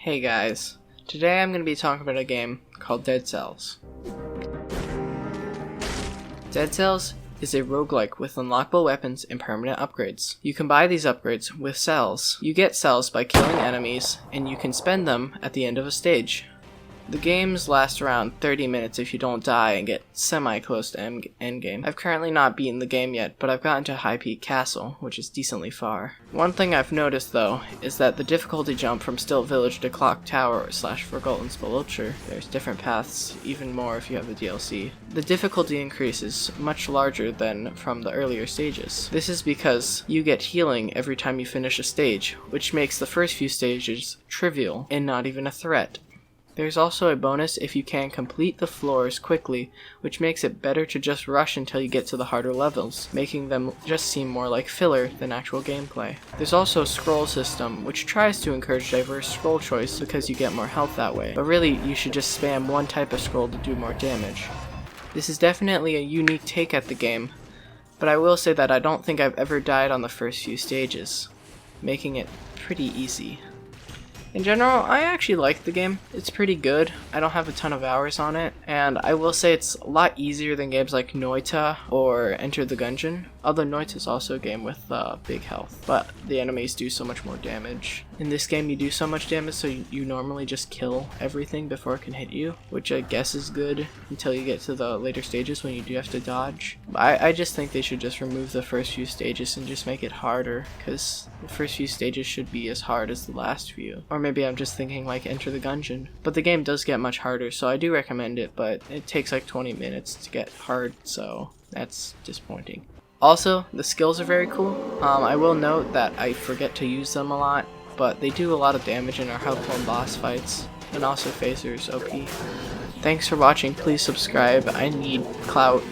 Hey guys, today I'm going to be talking about a game called Deadcells. Deadcells is a roguelike with unlockable weapons and permanent upgrades. You can buy these upgrades with cells. You get cells by killing enemies, and you can spend them at the end of a stage. The games last around 30 minutes if you don't die and get semi-close to endgame. I've currently not beaten the game yet, but I've gotten to High Peak Castle, which is decently far. One thing I've noticed though, is that the difficulty jump from Stilt Village to Clock Tower / Forgotten's Belulcher, there's different paths, even more if you have the DLC. The difficulty increase is much larger than from the earlier stages. This is because you get healing every time you finish a stage, which makes the first few stages trivial and not even a threat. There's also a bonus if you can complete the floors quickly, which makes it better to just rush until you get to the harder levels, making them just seem more like filler than actual gameplay. There's also a scroll system, which tries to encourage diverse scroll choice because you get more health that way, but really you should just spam one type of scroll to do more damage. This is definitely a unique take at the game, but I will say that I don't think I've ever died on the first few stages, making it pretty easy. In general, I actually like the game. It's pretty good. I don't have a ton of hours on it, and I will say it's a lot easier than games like Noita or Enter the Gungeon, although Noita is also a game with big health, but the enemies do so much more damage. In this game you do so much damage, so you normally just kill everything before it can hit you, which I guess is good until you get to the later stages when you do have to dodge. I just think they should just remove the first few stages and just make it harder, because the first few stages should be as hard as the last few. Or maybe I'm just thinking like Enter the Gungeon. But the game does get much harder, so I do recommend it, but it takes like 20 minutes to get hard, so that's disappointing. Also, the skills are very cool. I will note that I forget to use them a lot, but they do a lot of damage and are helpful in boss fights, and also Phaser's OP. Thanks for watching, please subscribe, I need clout.